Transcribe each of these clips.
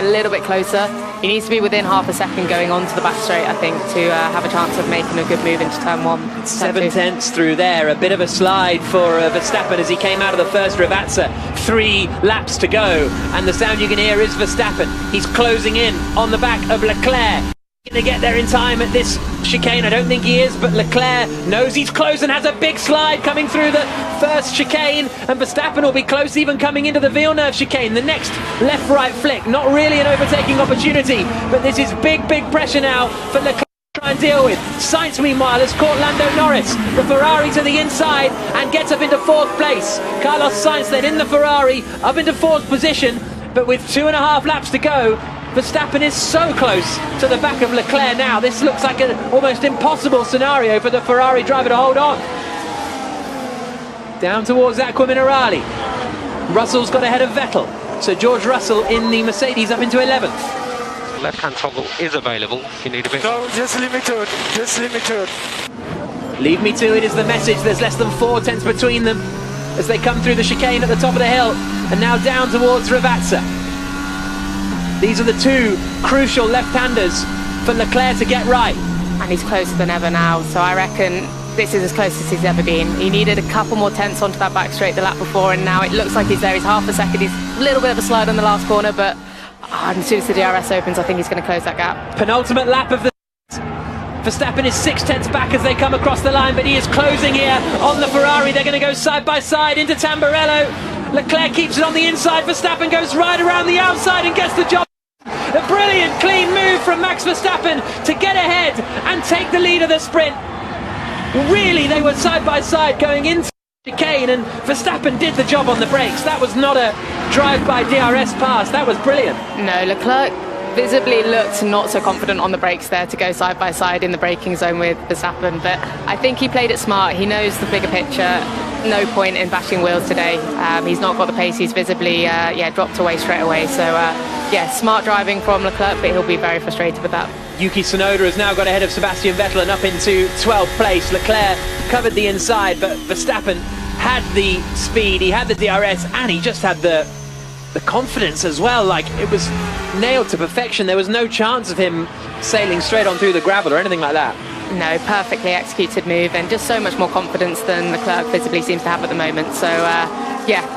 a little bit closer. He needs to be within half a second going on to the back straight, I think, to have a chance of making a good move into turn one. 7/10 through there, a bit of a slide for Verstappen as he came out of the first Ravazza. 3 laps to go, and the sound you can hear is Verstappen. He's closing in on the back of Leclerc. Going to get there in time at this chicane? I don't think he is, but Leclerc knows he's close and has a big slide coming through the first chicane, and Verstappen will be close even coming into the Villeneuve chicane. The next left-right flick, not really an overtaking opportunity, but this is big pressure now for Leclerc to try and deal with. Sainz, meanwhile, has caught Lando Norris, the Ferrari to the inside, and gets up into 4th place. Carlos Sainz then in the Ferrari, up into 4th position, but with 2.5 laps to go, Verstappen is so close to the back of Leclerc now. This looks like an almost impossible scenario for the Ferrari driver to hold on. Down towards Acqua Minerale. Russell's got ahead of Vettel. So George Russell in the Mercedes up into 11th. Left-hand toggle is available if you need a bit. No, just leave me to it. Just leave me to it. Leave me to it is the message. There's less than 4 tenths between them as they come through the chicane at the top of the hill. And now down towards Ravazza. These are the 2 crucial left-handers for Leclerc to get right. And he's closer than ever now, so I reckon this is as close as he's ever been. He needed a couple more tenths onto that back straight the lap before, and now it looks like he's there. He's half a second. He's a little bit of a slide on the last corner, but as soon as the DRS opens, I think he's going to close that gap. Penultimate lap of the... Verstappen is 6 tenths back as they come across the line, but he is closing here on the Ferrari. They're going to go side by side into Tamburello. Leclerc keeps it on the inside. Verstappen goes right around the outside and gets the job. A brilliant clean move from Max Verstappen to get ahead and take the lead of the sprint. Really, they were side by side going into the chicane, and Verstappen did the job on the brakes. That was not a drive-by DRS pass. That was brilliant. No, Leclerc visibly looked not so confident on the brakes there to go side by side in the braking zone with Verstappen, but I think he played it smart. He knows the bigger picture. No point in bashing wheels today. He's not got the pace. He's visibly dropped away straight away. So smart driving from Leclerc, but he'll be very frustrated with that. Yuki Tsunoda has now got ahead of Sebastian Vettel and up into 12th place. Leclerc covered the inside, but Verstappen had the speed, he had the DRS, and he just had the confidence as well. Like, it was nailed to perfection. There was no chance of him sailing straight on through the gravel or anything like that. No, perfectly executed move, and just so much more confidence than Leclerc visibly seems to have at the moment. So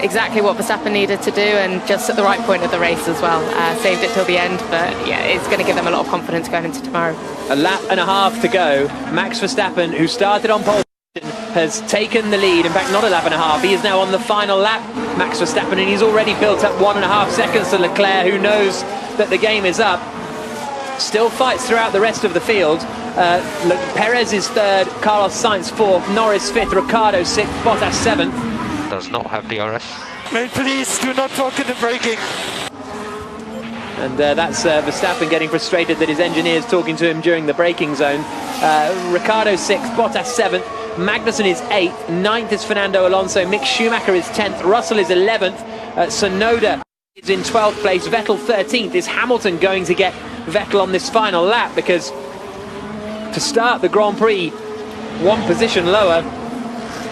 exactly what Verstappen needed to do, and just at the right point of the race as well. Saved it till the end, but it's going to give them a lot of confidence going into tomorrow. A lap and a half to go. Max Verstappen, who started on pole position, has taken the lead. In fact, not a lap and a half. He is now on the final lap, Max Verstappen, and he's already built up 1.5 seconds to Leclerc, who knows that the game is up. Still fights throughout the rest of the field. Perez is 3rd, Carlos Sainz 4th, Norris 5th, Ricciardo 6th, Bottas 7th. Does not have DRS. Mate, please do not talk in the braking. And that's Verstappen getting frustrated that his engineer's talking to him during the braking zone. Ricciardo 6th, Bottas 7th, Magnussen is 8th, 9th is Fernando Alonso, Mick Schumacher is 10th, Russell is 11th, Tsunoda is in 12th place, Vettel 13th. Is Hamilton going to get Vettel on this final lap? Because to start the Grand Prix 1 position lower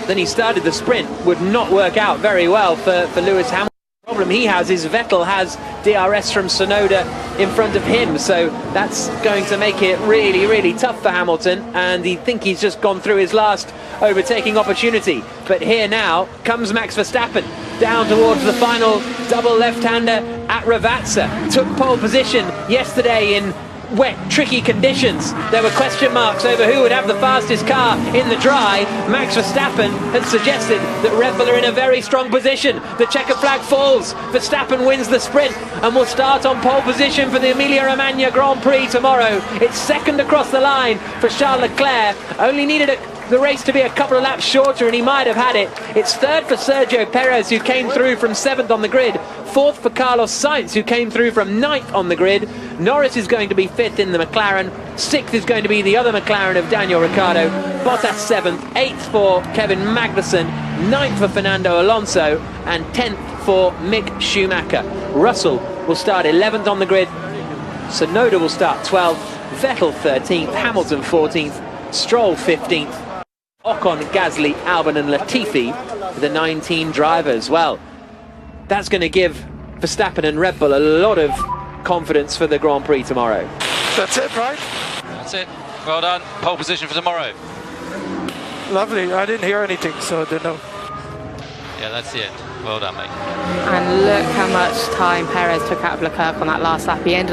than he started the sprint would not work out very well for Lewis Hamilton. The problem he has is Vettel has DRS from Tsunoda in front of him, so that's going to make it really tough for Hamilton, and I think he's just gone through his last overtaking opportunity. But here now comes Max Verstappen down towards the final double left-hander at Ravazza. Took pole position yesterday in wet, tricky conditions. There were question marks over who would have the fastest car in the dry. Max Verstappen has suggested that Red Bull are in a very strong position. The checker flag falls. Verstappen wins the sprint and will start on pole position for the Emilia Romagna Grand Prix tomorrow. It's 2nd across the line for Charles Leclerc. Only needed the race to be a couple of laps shorter, and he might have had it. It's 3rd for Sergio Perez, who came through from 7th on the grid. 4th for Carlos Sainz, who came through from 9th on the grid. Norris is going to be 5th in the McLaren. 6th is going to be the other McLaren of Daniel Ricciardo. Bottas 7th. 8th for Kevin Magnussen. 9th for Fernando Alonso. And 10th for Mick Schumacher. Russell will start 11th on the grid. Tsunoda will start 12th. Vettel 13th. Hamilton 14th. Stroll 15th. Ocon, Gasly, Albon and Latifi, the 19 drivers. Well, that's going to give Verstappen and Red Bull a lot of confidence for the Grand Prix tomorrow. That's it, right? That's it. Well done. Pole position for tomorrow. Lovely. I didn't hear anything, so I don't know. Yeah, that's the end. Well done, mate. And look how much time Perez took out of Leclerc on that last lap. He ended up